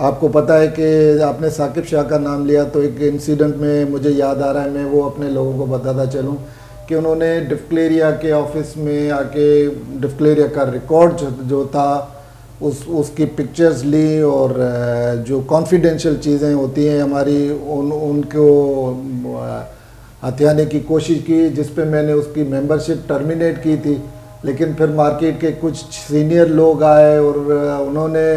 آپ کو پتہ ہے کہ آپ نے ثاقب شاہ کا نام لیا تو ایک انسیڈنٹ میں مجھے یاد آ رہا ہے, میں وہ اپنے لوگوں کو بتاتا چلوں کہ انہوں نے ڈفکلیریا کے آفس میں آ کے ڈفکلیریا کا ریکارڈ جو تھا اس کی پکچرز لی, اور جو کانفیڈینشیل چیزیں ہوتی ہیں ہماری ان کو ہتھیانے کی کوشش کی, جس پہ میں نے اس کی ممبرشپ ٹرمینیٹ کی تھی. لیکن پھر مارکیٹ کے کچھ سینئر لوگ آئے اور انہوں نے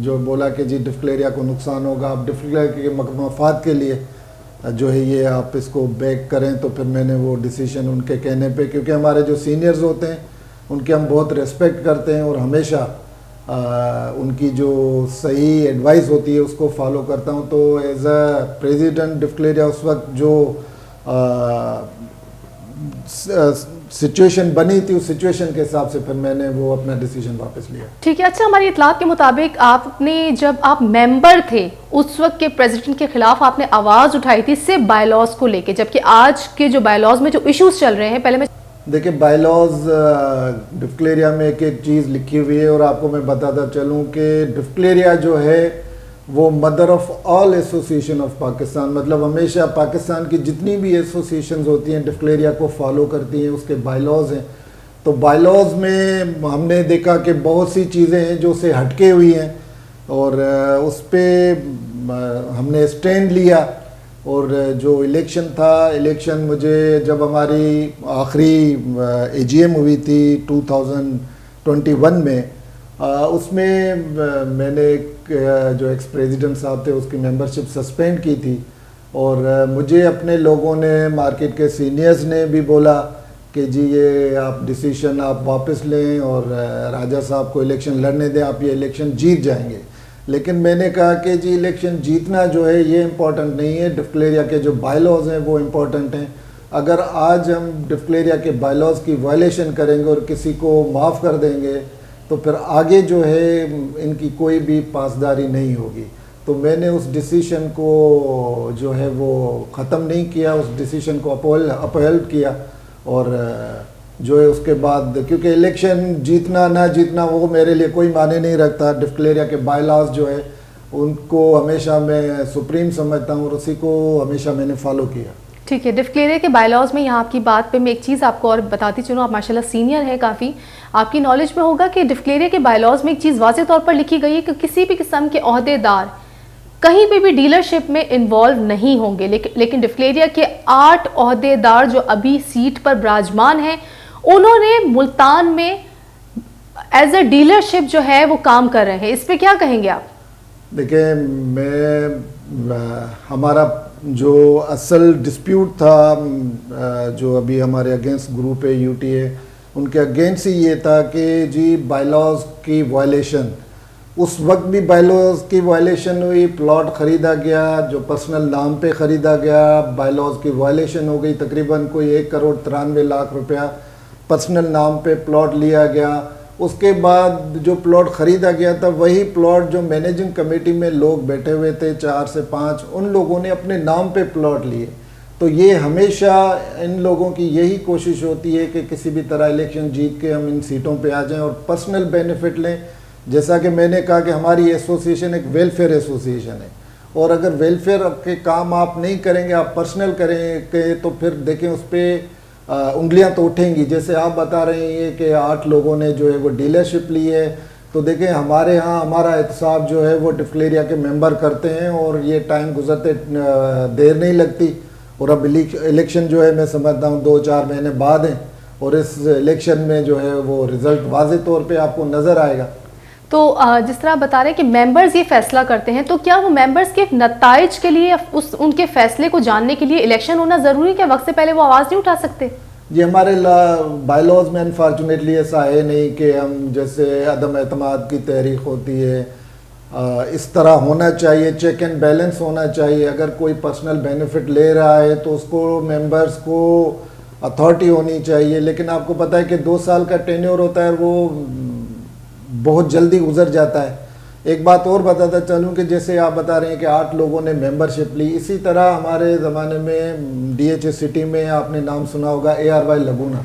جو بولا کہ جی ڈفکلیریا کو نقصان ہوگا, آپ ڈفکلیریا کے مفاد کے لیے جو ہے یہ آپ اس کو بیک کریں. تو پھر میں نے وہ ڈیسیشن ان کے کہنے پہ, کیونکہ ہمارے جو سینئرز ہوتے ہیں ان کی ہم بہت ریسپیکٹ کرتے ہیں اور ہمیشہ ان کی جو صحیح ایڈوائس ہوتی ہے اس کو فالو کرتا ہوں. تو ایز اے پریزیڈنٹ ڈفکلیریا اس وقت جو سچویشن بنی تھی اس سچویشن کے حساب سے پھر میں نے وہ اپنا ڈیسیجن واپس لیا. ٹھیک ہے. اچھا, ہماری اطلاعات کے مطابق آپ نے جب آپ ممبر تھے اس وقت کے پریزیڈنٹ کے خلاف آپ نے آواز اٹھائی تھی صرف بائی لاز کو لے کے, جبکہ آج کے جو بائی لاز میں جو ایشوز چل رہے ہیں, پہلے میں دیکھیں بائی لاز ڈفکلیریا میں ایک چیز لکھی ہوئی ہے, اور آپ کو میں بتاتا چلوں کہ ڈفکلیریا جو ہے وہ mother of all association of Pakistan, مطلب ہمیشہ پاکستان کی جتنی بھی ایسوسیشنز ہوتی ہیں ڈفکلیریا کو فالو کرتی ہیں, اس کے بائی لاز ہیں. تو بائی لاز میں ہم نے دیکھا کہ بہت سی چیزیں ہیں جو سے ہٹکے ہوئی ہیں, اور اس پہ ہم نے اسٹینڈ لیا. اور جو الیکشن تھا, الیکشن مجھے جب ہماری آخری اے جی ایم ہوئی تھی 2021 میں, اس میں میں نے جو ایکس پریزیڈنٹ صاحب تھے اس کی ممبرشپ سسپینڈ کی تھی, اور مجھے اپنے لوگوں نے مارکیٹ کے سینئرز نے بھی بولا کہ جی یہ آپ ڈیسیشن آپ واپس لیں اور راجہ صاحب کو الیکشن لڑنے دیں, آپ یہ الیکشن جیت جائیں گے. لیکن میں نے کہا کہ جی الیکشن جیتنا جو ہے یہ امپورٹنٹ نہیں ہے, ڈفکلیریا کے جو بائی لاز ہیں وہ امپورٹنٹ ہیں. اگر آج ہم ڈفکلیریا کے بائی لاز کی وائلیشن کریں گے اور کسی کو معاف کر دیں گے تو پھر آگے جو ہے ان کی کوئی بھی پاسداری نہیں ہوگی. تو میں نے اس ڈیسیشن کو جو ہے وہ ختم نہیں کیا, اس ڈیسیشن کو اپہیلڈ کیا, اور جو ہے اس کے بعد کیونکہ الیکشن جیتنا نہ جیتنا وہ میرے لیے کوئی معنی نہیں رکھتا. ڈفکلیریا کے بائی لاز جو ہے ان کو ہمیشہ میں سپریم سمجھتا ہوں اور اسی کو ہمیشہ میں نے فالو کیا. ٹھیک ہے. ڈفکلیریا کے بائی لاز میں یہاں آپ کی بات پہ میں ایک چیز آپ کو اور بتاتی چلوں, آپ ماشاءاللہ سینئر ہیں کافی, آپ کی نالج میں ہوگا کہ ڈفکلیریا کے بائی لاز میں ایک چیز واضح طور پر لکھی گئی ہے کہ کسی بھی قسم کے عہدے دار کہیں پہ بھی ڈیلرشپ میں انوالو نہیں ہوں گے. لیکن ڈفکلیریا کے 8 عہدے دار جو ابھی سیٹ پر براجمان ہیں انہوں نے ملتان میں ایز اے ڈیلرشپ جو ہے وہ کام کر رہے ہیں, اس پہ کیا کہیں گے آپ؟ دیکھیں ہمارا جو اصل ڈسپیوٹ تھا جو ابھی ہمارے اگینسٹ گروپ ہے یو ٹی اے, ان کے اگینسٹ ہی یہ تھا کہ جی بائی لاز کی وائلیشن, اس وقت بھی بائی لاز کی وائلیشن ہوئی, پلاٹ خریدا گیا جو پرسنل نام پہ خریدا گیا, بائی لاز کی وائلیشن ہو گئی, تقریباً کوئی 1,93,00,000 روپیہ پرسنل نام پہ پلاٹ لیا گیا. اس کے بعد جو پلاٹ خریدا گیا تھا وہی پلاٹ جو مینیجنگ کمیٹی میں لوگ بیٹھے ہوئے تھے 4 سے 5 ان لوگوں نے اپنے نام پہ پلاٹ لیے. تو یہ ہمیشہ ان لوگوں کی یہی کوشش ہوتی ہے کہ کسی بھی طرح الیکشن جیت کے ہم ان سیٹوں پہ آ جائیں اور پرسنل بینیفٹ لیں. جیسا کہ میں نے کہا کہ ہماری ایسوسیشن ایک ویلفیئر ایسوسیشن ہے, اور اگر ویلفیئر کے کام آپ نہیں کریں گے, آپ پرسنل کریں گے تو پھر دیکھیں اس پہ انگلیاں تو اٹھیں گی. جیسے آپ بتا رہے ہیں کہ 8 لوگوں نے جو ہے وہ ڈیلرشپ لی ہے, تو دیکھیں ہمارے ہاں ہمارا احتساب جو ہے وہ ڈفکلیریا کے ممبر کرتے ہیں اور یہ ٹائم گزرتے دیر نہیں لگتی. اور اب الیکشن جو ہے میں سمجھتا ہوں 2-4 مہینے بعد ہیں, اور اس الیکشن میں جو ہے وہ رزلٹ واضح طور پہ آپ کو نظر آئے گا. تو جس طرح بتا رہے ہیں کہ ممبرز یہ فیصلہ کرتے ہیں, تو کیا وہ ممبرز کے نتائج کے لیے ان کے فیصلے کو جاننے کے لیے الیکشن ہونا ضروری ہے, وقت سے پہلے وہ آواز نہیں اٹھا سکتے؟ یہ ہمارے بائی لاز میں انفارچونیٹلی ایسا ہے نہیں کہ ہم جیسے عدم اعتماد کی تحریک ہوتی ہے اس طرح ہونا چاہیے, چیک اینڈ بیلنس ہونا چاہیے. اگر کوئی پرسنل بینیفٹ لے رہا ہے تو اس کو ممبرز کو اتھارٹی ہونی چاہیے. لیکن آپ کو پتہ ہے کہ 2 سال کا ٹینیور ہوتا ہے, وہ بہت جلدی گزر جاتا ہے. ایک بات اور بتاتا چلوں کہ جیسے آپ بتا رہے ہیں کہ 8 لوگوں نے ممبرشپ لی, اسی طرح ہمارے زمانے میں ڈی ایچ اے سٹی میں آپ نے نام سنا ہوگا ARY لگونا,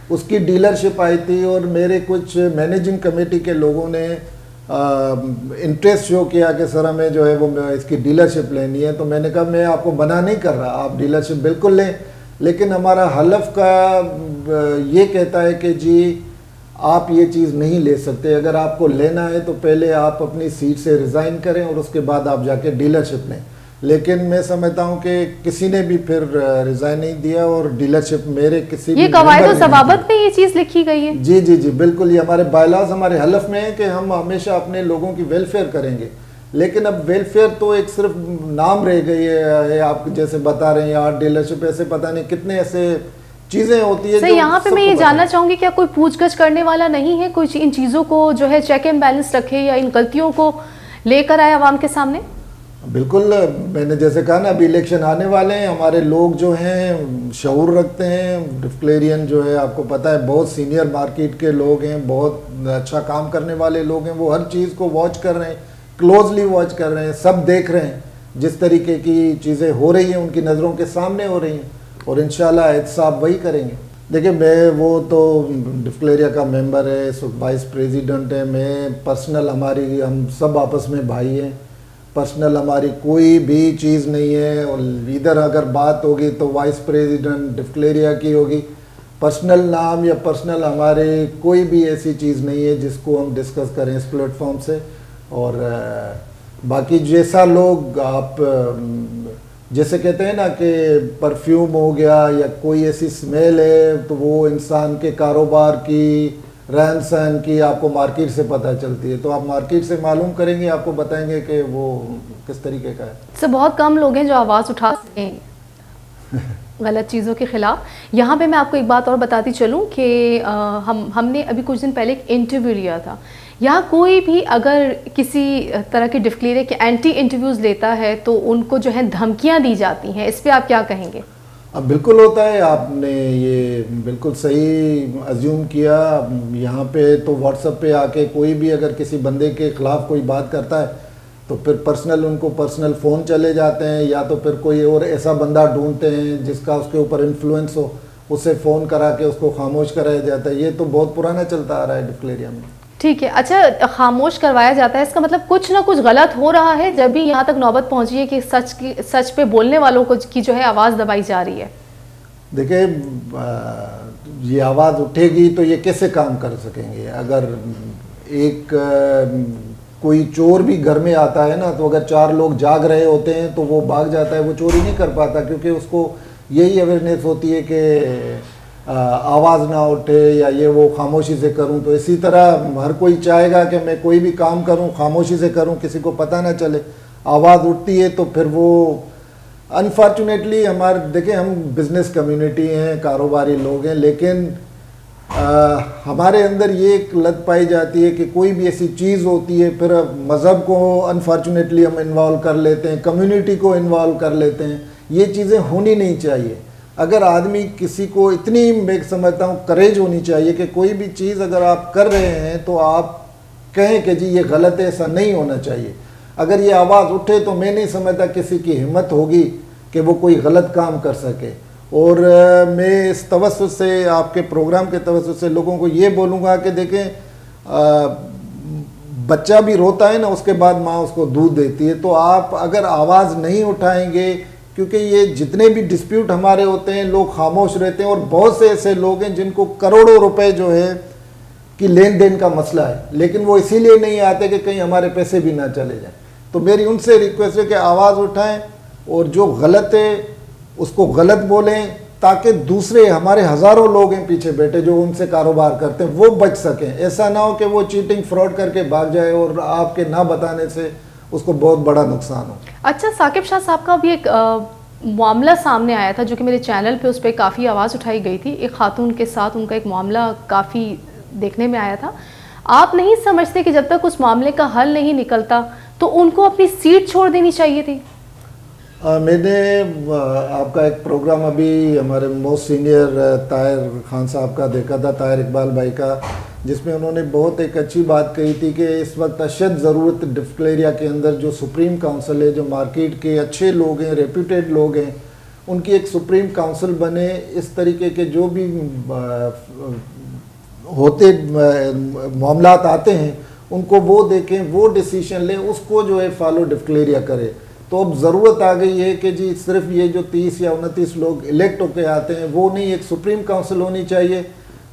اس کی ڈیلرشپ آئی تھی, اور میرے کچھ مینیجنگ کمیٹی کے لوگوں نے انٹرسٹ شو کیا کہ سر ہمیں جو ہے وہ اس کی ڈیلرشپ لینی ہے. تو میں نے کہا میں آپ کو منع نہیں کر رہا, آپ ڈیلرشپ بالکل لیں, لیکن ہمارا حلف کا یہ کہتا ہے کہ جی آپ یہ چیز نہیں لے سکتے. اگر آپ کو لینا ہے تو پہلے آپ اپنی سیٹ سے ریزائن کریں اور اس کے بعد آپ جا کے ڈیلرشپ لیں. لیکن میں سمجھتا ہوں کہ کسی نے بھی پھر ریزائن نہیں دیا اور ڈیلرشپ میرے کسی بھی یہ قواعد و ضوابط میں یہ چیز لکھی گئی ہے. جی جی جی بالکل, یہ ہمارے بائیلاز ہمارے حلف میں ہے کہ ہم ہمیشہ اپنے لوگوں کی ویلفیئر کریں گے. لیکن اب ویلفیئر تو ایک صرف نام رہ گئی ہے, آپ جیسے بتا رہے ہیں آرٹ ڈیلرشپ, ایسے پتہ نہیں کتنے ایسے چیزیں ہوتی ہیں. یہاں پہ میں یہ جاننا چاہوں گی کیا کوئی پوچھ گچھ کرنے والا نہیں ہے, کوئی ان چیزوں کو جو ہے چیک اینڈ بیلنس رکھے یا ان غلطیوں کو لے کر آئے عوام کے سامنے؟ بالکل, میں نے جیسے کہا نا ابھی الیکشن آنے والے ہیں, ہمارے لوگ جو ہیں شعور رکھتے ہیں. ڈفکلیرین جو ہے آپ کو پتہ ہے بہت سینئر مارکیٹ کے لوگ ہیں, بہت اچھا کام کرنے والے لوگ ہیں. وہ ہر چیز کو واچ کر رہے ہیں, کلوزلی واچ کر رہے ہیں, سب دیکھ رہے ہیں. جس طریقے کی چیزیں ہو رہی ہیں ان کی نظروں کے سامنے ہو رہی ہیں, اور انشاءاللہ احتساب وہی کریں گے. دیکھیں میں وہ تو ڈفکلیریا کا ممبر ہے, وائس پریزیڈنٹ ہے, میں پرسنل ہماری ہم سب آپس میں بھائی ہیں, پرسنل ہماری کوئی بھی چیز نہیں ہے. اور ادھر اگر بات ہوگی تو وائس پریزیڈنٹ ڈفکلیریا کی ہوگی. پرسنل نام یا پرسنل ہمارے کوئی بھی ایسی چیز نہیں ہے جس کو ہم ڈسکس کریں اس پلیٹ فارم سے. اور باقی جیسا لوگ آپ جیسے کہتے ہیں نا کہ پرفیوم ہو گیا یا کوئی ایسی اسمیل ہے تو وہ انسان کے کاروبار کی رہن سہن کی آپ کو مارکیٹ سے پتہ چلتی ہے. تو آپ مارکیٹ سے معلوم کریں گے, آپ کو بتائیں گے کہ وہ کس طریقے کا ہے. سے بہت کم لوگ ہیں جو آواز اٹھا سکیں غلط چیزوں کے خلاف. یہاں پہ میں آپ کو ایک بات اور بتاتی چلوں کہ ہم نے ابھی کچھ دن پہلے ایک انٹرویو لیا تھا. یہاں کوئی بھی اگر کسی طرح کی ڈفکلیریا کے اینٹی انٹرویوز لیتا ہے تو ان کو جو ہے دھمکیاں دی جاتی ہیں, اس پہ آپ کیا کہیں گے؟ اب بالکل ہوتا ہے, آپ نے یہ بالکل صحیح ازیوم کیا. یہاں پہ تو واٹس ایپ پہ آ کے کوئی بھی اگر کسی بندے کے خلاف کوئی بات کرتا ہے تو پھر پرسنل ان کو پرسنل فون چلے جاتے ہیں, یا تو پھر کوئی اور ایسا بندہ ڈھونڈتے ہیں جس کا اس کے اوپر انفلوئنس ہو, اسے فون کرا کے اس کو خاموش کرایا جاتا ہے. یہ تو بہت پرانا چلتا آ رہا ہے ڈفکلیریا میں. ٹھیک ہے, اچھا خاموش کروایا جاتا ہے, اس کا مطلب کچھ نہ کچھ غلط ہو رہا ہے جب بھی یہاں تک نوبت پہنچی ہے کہ سچ پہ بولنے والوں کی جو ہے آواز دبائی جا رہی ہے. دیکھیں یہ آواز اٹھے گی تو یہ کیسے کام کر سکیں گے؟ اگر ایک کوئی چور بھی گھر میں آتا ہے نا تو اگر 4 لوگ جاگ رہے ہوتے ہیں تو وہ بھاگ جاتا ہے, وہ چوری نہیں کر پاتا, کیونکہ اس کو یہی اویئرنیس ہوتی ہے کہ آواز نہ اٹھے یا یہ وہ خاموشی سے کروں. تو اسی طرح ہر کوئی چاہے گا کہ میں کوئی بھی کام کروں خاموشی سے کروں, کسی کو پتہ نہ چلے. آواز اٹھتی ہے تو پھر وہ انفارچونیٹلی ہمارے دیکھیں ہم بزنس کمیونٹی ہیں, کاروباری لوگ ہیں, لیکن ہمارے اندر یہ ایک لت پائی جاتی ہے کہ کوئی بھی ایسی چیز ہوتی ہے پھر مذہب کو انفارچونیٹلی ہم انوالو کر لیتے ہیں, کمیونٹی کو انوالو کر لیتے ہیں. یہ چیزیں ہونی نہیں چاہیے. اگر آدمی کسی کو اتنی میں سمجھتا ہوں کریج ہونی چاہیے کہ کوئی بھی چیز اگر آپ کر رہے ہیں تو آپ کہیں کہ جی یہ غلط ہے, ایسا نہیں ہونا چاہیے. اگر یہ آواز اٹھے تو میں نہیں سمجھتا کسی کی ہمت ہوگی کہ وہ کوئی غلط کام کر سکے. اور میں اس توسط سے آپ کے پروگرام کے توسط سے لوگوں کو یہ بولوں گا کہ دیکھیں بچہ بھی روتا ہے نا, اس کے بعد ماں اس کو دودھ دیتی ہے. تو آپ اگر آواز نہیں اٹھائیں گے, کیونکہ یہ جتنے بھی ڈسپیوٹ ہمارے ہوتے ہیں لوگ خاموش رہتے ہیں, اور بہت سے ایسے لوگ ہیں جن کو کروڑوں روپے جو ہے کہ لین دین کا مسئلہ ہے, لیکن وہ اسی لیے نہیں آتے کہ کہیں ہمارے پیسے بھی نہ چلے جائیں. تو میری ان سے ریکویسٹ ہے کہ آواز اٹھائیں اور جو غلط ہے اس کو غلط بولیں, تاکہ دوسرے ہمارے ہزاروں لوگ ہیں پیچھے بیٹھے جو ان سے کاروبار کرتے ہیں وہ بچ سکیں. ایسا نہ ہو کہ وہ چیٹنگ فراڈ کر کے بھاگ جائے اور آپ کے نہ بتانے سے اس کو بہت بڑا نقصان ہو. اچھا ثاقب شاہ صاحب کا بھی ایک معاملہ سامنے آیا تھا جو کہ میرے چینل پہ اس پہ کافی آواز اٹھائی گئی تھی. ایک خاتون کے ساتھ ان کا ایک معاملہ کافی دیکھنے میں آیا تھا. آپ نہیں سمجھتے کہ جب تک اس معاملے کا حل نہیں نکلتا تو ان کو اپنی سیٹ چھوڑ دینی چاہیے تھی؟ میں نے آپ کا ایک پروگرام ابھی ہمارے موسٹ سینئر طاہر خان صاحب کا دیکھا تھا, طاہر اقبال بھائی کا, جس میں انہوں نے بہت ایک اچھی بات کہی تھی کہ اس وقت اشد ضرورت ڈفکلیریا کے اندر جو سپریم کاؤنسل ہے, جو مارکیٹ کے اچھے لوگ ہیں, ریپیوٹیڈ لوگ ہیں, ان کی ایک سپریم کاؤنسل بنے. اس طریقے کے جو بھی ہوتے معاملات آتے ہیں ان کو وہ دیکھیں, وہ ڈیسیشن لیں, اس کو جو ہے فالو ڈفکلیریا کرے. تو اب ضرورت آ گئی ہے کہ جی صرف یہ جو 30 یا 29 لوگ الیکٹ ہو کے آتے ہیں وہ نہیں, ایک سپریم کاؤنسل ہونی چاہیے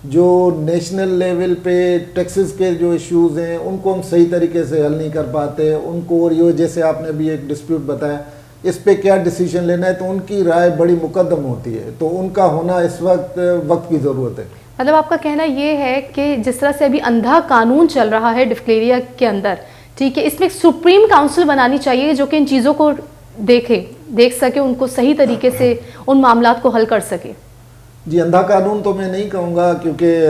جو نیشنل لیول پہ ٹیکسز کے جو ایشوز ہیں ان کو ہم صحیح طریقے سے حل نہیں کر پاتے ان کو, اور یہ جیسے آپ نے بھی ایک ڈسپیوٹ بتایا اس پہ کیا ڈیسیجن لینا ہے, تو ان کی رائے بڑی مقدم ہوتی ہے, تو ان کا ہونا اس وقت کی ضرورت ہے. مطلب آپ کا کہنا یہ ہے کہ جس طرح سے ابھی اندھا قانون چل رہا ہے ڈفکلیریا کے اندر, ٹھیک ہے, اس میں ایک سپریم کاؤنسل بنانی چاہیے جو کہ ان چیزوں کو دیکھ سکے, ان کو صحیح طریقے سے ان معاملات کو حل کر سکے. جی اندھا قانون تو میں نہیں کہوں گا, کیونکہ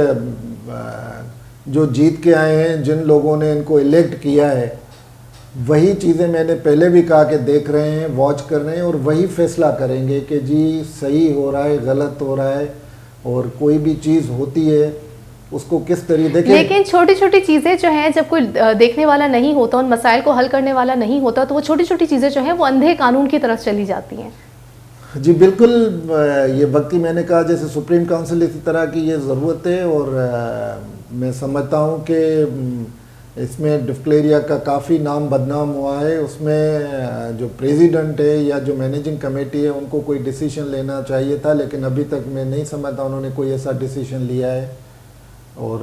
جو جیت کے آئے ہیں, جن لوگوں نے ان کو الیکٹ کیا ہے, وہی چیزیں میں نے پہلے بھی کہا کہ دیکھ رہے ہیں, واچ کر رہے ہیں, اور وہی فیصلہ کریں گے کہ جی صحیح ہو رہا ہے, غلط ہو رہا ہے, اور کوئی بھی چیز ہوتی ہے اس کو کس طریقے. لیکن چھوٹی چھوٹی چیزیں جو ہیں جب کوئی دیکھنے والا نہیں ہوتا, ان مسائل کو حل کرنے والا نہیں ہوتا, تو وہ چھوٹی چھوٹی چیزیں جو ہیں وہ اندھے قانون کی طرف چلی جاتی ہیں. جی بالکل, یہ وقتی میں نے کہا جیسے سپریم کاؤنسل اسی طرح کی یہ ضرورت ہے, اور میں سمجھتا ہوں کہ اس میں ڈفکلیریا کا کافی نام بدنام ہوا ہے. اس میں جو پریزیڈنٹ ہے یا جو مینیجنگ کمیٹی ہے ان کو کوئی ڈیسیشن لینا چاہیے تھا, لیکن ابھی تک میں نہیں سمجھتا انہوں نے کوئی ایسا ڈیسیشن لیا ہے, اور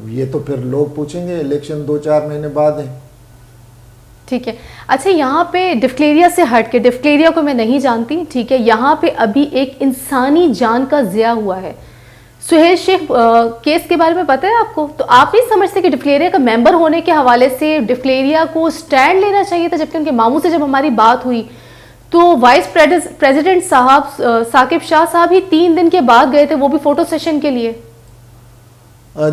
یہ تو پھر لوگ پوچھیں گے, الیکشن 2-4 مہینے بعد ہیں. ٹھیک ہے. اچھا یہاں پہ ڈفکلیریا سے ہٹ کے, ڈفکلیریا کو میں نہیں جانتی, ٹھیک ہے, یہاں پہ ابھی ایک انسانی جان کا ضیاع ہوا ہے. سہیل شیخ کیس کے بارے میں پتہ ہے آپ کو؟ تو آپ نہیں سمجھتے کہ ڈفکلیریا کا ممبر ہونے کے حوالے سے ڈفکلیریا کو سٹینڈ لینا چاہیے تھا؟ جبکہ ان کے ماموں سے جب ہماری بات ہوئی تو وائس پریزیڈنٹ صاحب ثاقب شاہ صاحب ہی 3 دن کے بعد گئے تھے, وہ بھی فوٹو سیشن کے لیے.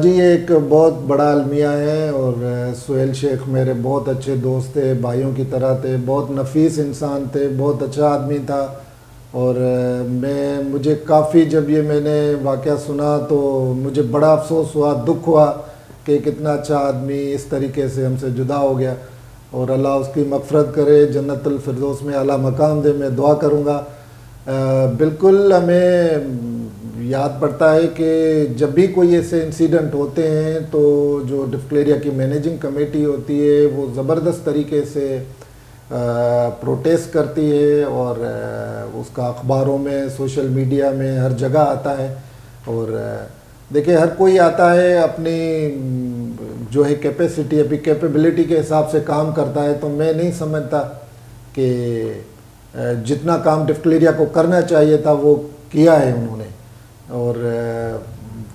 جی یہ ایک بہت بڑا المیہ ہے, اور سہیل شیخ میرے بہت اچھے دوست تھے, بھائیوں کی طرح تھے, بہت نفیس انسان تھے, بہت اچھا آدمی تھا. اور مجھے کافی جب یہ میں نے واقعہ سنا تو مجھے بڑا افسوس ہوا, دکھ ہوا کہ کتنا اچھا آدمی اس طریقے سے ہم سے جدا ہو گیا, اور اللہ اس کی مغفرت کرے, جنت الفردوس میں اعلیٰ مقام دے, میں دعا کروں گا. بالکل ہمیں یاد پڑتا ہے کہ جب بھی کوئی ایسے انسیڈنٹ ہوتے ہیں تو جو ڈفکلیریا کی مینیجنگ کمیٹی ہوتی ہے وہ زبردست طریقے سے پروٹیسٹ کرتی ہے, اور اس کا اخباروں میں, سوشل میڈیا میں, ہر جگہ آتا ہے. اور دیکھیں ہر کوئی آتا ہے اپنی جو ہے کیپیسٹی, اپنی کیپیبلٹی کے حساب سے کام کرتا ہے, تو میں نہیں سمجھتا کہ جتنا کام ڈفکلیریا کو کرنا چاہیے تھا وہ کیا ہے انہوں نے, اور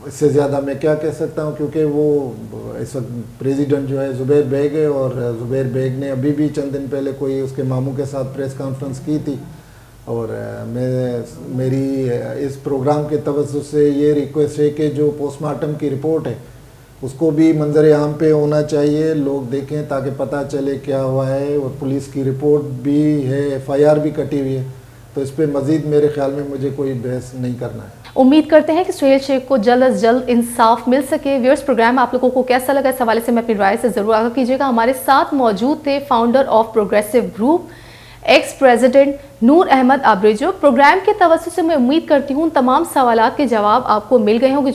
اس سے زیادہ میں کیا کہہ سکتا ہوں, کیونکہ وہ اس وقت پریزیڈنٹ جو ہے زبیر بیگ ہے, اور زبیر بیگ نے ابھی بھی چند دن پہلے کوئی اس کے ماموں کے ساتھ پریس کانفرنس کی تھی. اور میری اس پروگرام کے توسط سے یہ ریکویسٹ ہے کہ جو پوسٹ مارٹم کی رپورٹ ہے اس کو بھی منظر عام پہ ہونا چاہیے, لوگ دیکھیں تاکہ پتہ چلے کیا ہوا ہے, اور پولیس کی رپورٹ بھی ہے, FIR بھی کٹی ہوئی ہے, تو اس پہ مزید میرے خیال میں مجھے کوئی بحث نہیں کرنا ہے. امید کرتے ہیں کہ سہیل شیخ کو جلد از جلد انصاف مل سکے. ویورز پروگرام آپ لوگوں کو کیسا لگا اس حوالے سے میں اپنی رائے سے ضرور آگاہ کیجیے گا. ہمارے ساتھ موجود تھے founder of progressive group, ex president Noor Ahmed Abrejo. Program کے توسط سے میں امید کرتی ہوں تمام سوالات کے جواب آپ کو مل گئے ہوں گے.